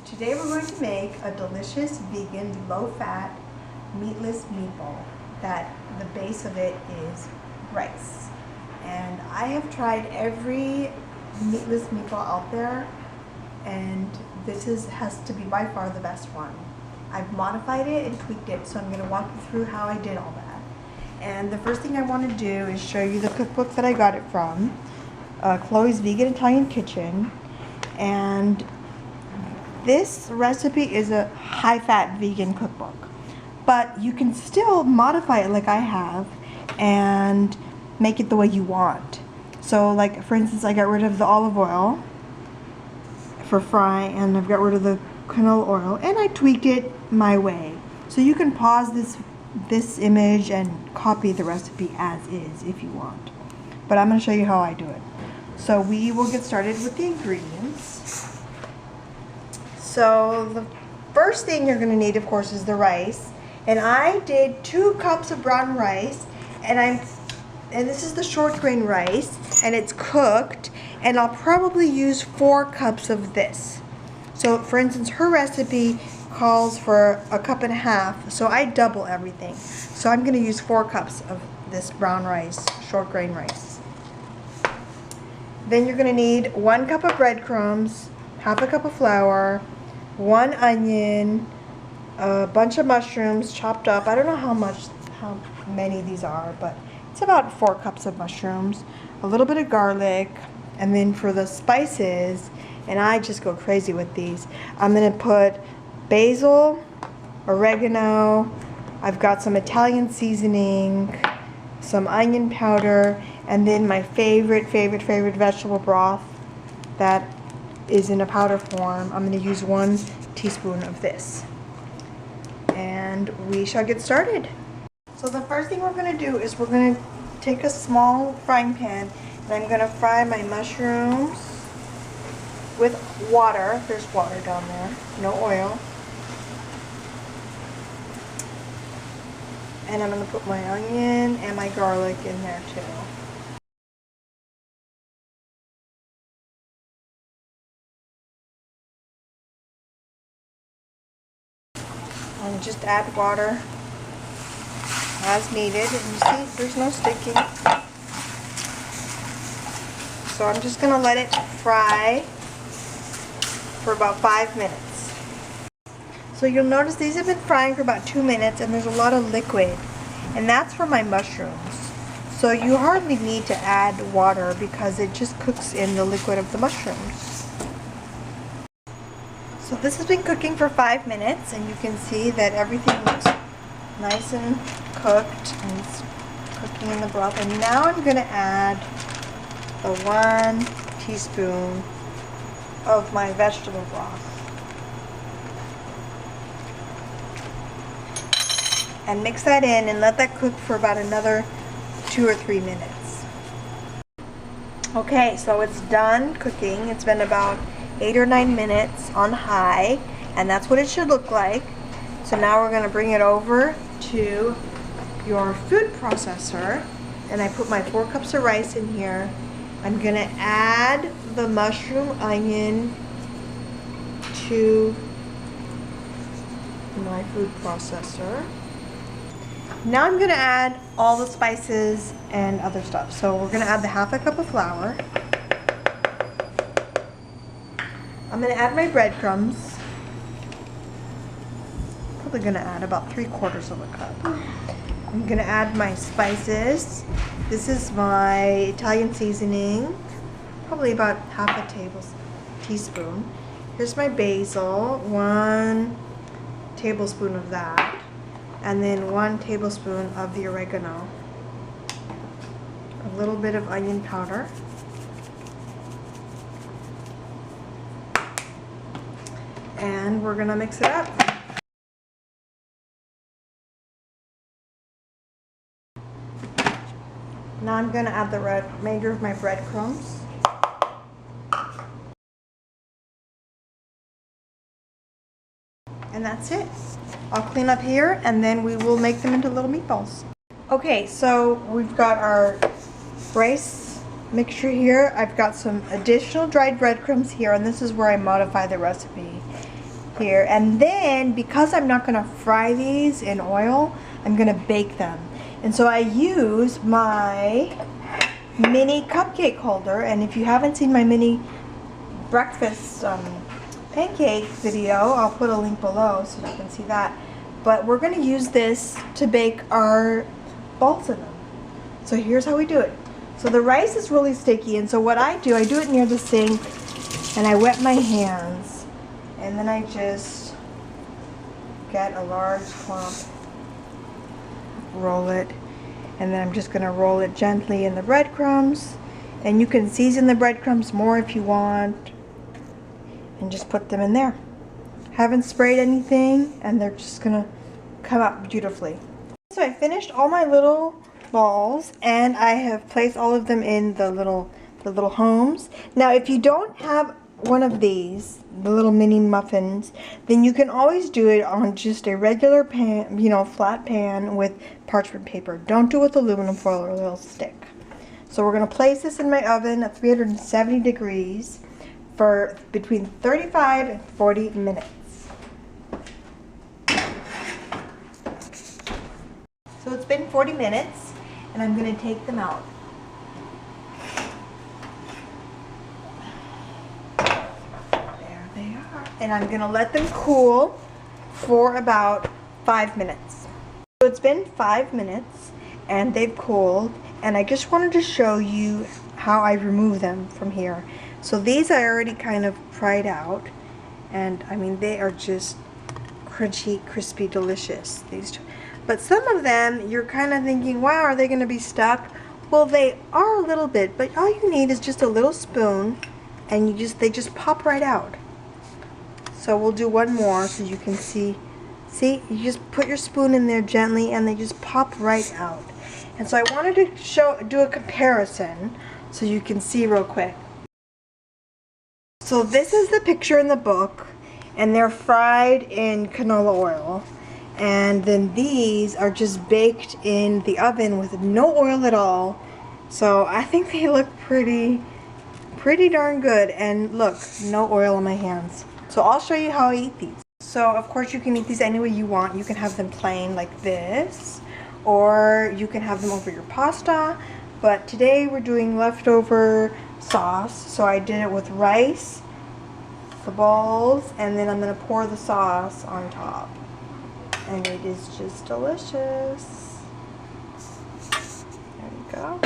Today we're going to make a delicious vegan, low-fat, meatless meatball that the base of it is rice. And I have tried every meatless meatball out there, and this has to be by far the best one. I've modified it and tweaked it, so I'm going to walk you through how I did all that. And the first thing I want to do is show you the cookbook that I got it from, Chloe's Vegan Italian Kitchen. And this recipe is a high-fat vegan cookbook, but you can still modify it like I have and make it the way you want. So like, for instance, I got rid of the olive oil for fry, and I've got rid of the canola oil, and I tweaked it my way. So you can pause this image and copy the recipe as is if you want. But I'm going to show you how I do it. So we will get started with the ingredients. So the first thing you're going to need, of course, is the rice. And I did 2 cups of brown rice, and this is the short grain rice, and it's cooked, and I'll probably use 4 cups of this. So for instance, her recipe calls for 1.5 cups, so I double everything. So I'm going to use 4 cups of this brown rice, short grain rice. Then you're going to need 1 cup of breadcrumbs, 1/2 cup of flour, 1 onion, a bunch of mushrooms chopped up. I don't know how many these are, but it's about 4 cups of mushrooms, a little bit of garlic, and then for the spices, and I just go crazy with these, I'm going to put basil, oregano, I've got some Italian seasoning, some onion powder, and then my favorite vegetable broth that is in a powder form. I'm going to use 1 teaspoon of this. And we shall get started. So the first thing we're going to do is we're going to take a small frying pan, and I'm going to fry my mushrooms with water. There's water down there, no oil. And I'm going to put my onion and my garlic in there too. And just add water as needed. And you see, there's no sticking. So I'm just going to let it fry for about 5 minutes. So you'll notice these have been frying for about 2 minutes, and there's a lot of liquid. And that's for my mushrooms. So you hardly need to add water because it just cooks in the liquid of the mushrooms. So this has been cooking for 5 minutes, and you can see that everything looks nice and cooked, and it's cooking in the broth. And now I'm going to add the 1 teaspoon of my vegetable broth. And mix that in and let that cook for about another 2 or 3 minutes. Okay, so it's done cooking. It's been about 8 or 9 minutes on high, and that's what it should look like. So now we're going to bring it over to your food processor, and I put my 4 cups of rice in here. I'm going to add the mushroom onion to my food processor. Now I'm going to add all the spices and other stuff. So we're going to add the 1/2 cup of flour. I'm going to add my breadcrumbs. Probably going to add about 3/4 of a cup. I'm going to add my spices. This is my Italian seasoning, probably about 1/2 teaspoon. Here's my basil, 1 tablespoon of that, and then 1 tablespoon of the oregano. A little bit of onion powder. And we're going to mix it up. Now I'm going to add the remainder of my breadcrumbs. And that's it. I'll clean up here, and then we will make them into little meatballs. Okay, so we've got our rice mixture here. I've got some additional dried breadcrumbs here, and this is where I modify the recipe. here. And then, because I'm not gonna fry these in oil, I'm gonna bake them. And so I use my mini cupcake holder, and if you haven't seen my mini breakfast pancake video, I'll put a link below so you can see that. But we're gonna use this to bake our balls in them. So here's how we do it. So the rice is really sticky, and so what I do it near the sink, and I wet my hands, and then I just get a large clump, roll it, and then I'm just gonna roll it gently in the breadcrumbs, and you can season the breadcrumbs more if you want, and just put them in there. Haven't sprayed anything, and they're just gonna come out beautifully. So I finished all my little balls, and I have placed all of them in the little homes. Now if you don't have one of these, the little mini muffins, then you can always do it on just a regular pan, you know, flat pan with parchment paper. Don't do it with aluminum foil or it'll stick. So we're going to place this in my oven at 370 degrees for between 35 and 40 minutes. So it's been 40 minutes, and I'm going to take them out. There they are. And I'm going to let them cool for about 5 minutes. So it's been 5 minutes, and they've cooled, and I just wanted to show you how I remove them from here. So these I already kind of fried out, and I mean they are just crunchy, crispy, delicious. These two. But some of them, you're kind of thinking, wow, are they going to be stuck? Well, they are a little bit, but all you need is just a little spoon, and they just pop right out. So we'll do one more so you can see. See, you just put your spoon in there gently, and they just pop right out. And so I wanted to do a comparison so you can see real quick. So this is the picture in the book, and they're fried in canola oil. And then these are just baked in the oven with no oil at all. So I think they look pretty darn good. And look, no oil on my hands. So I'll show you how I eat these. So of course you can eat these any way you want. You can have them plain like this, or you can have them over your pasta. But today we're doing leftover sauce. So I did it with rice, the balls, and then I'm going to pour the sauce on top. And it is just delicious. There you go.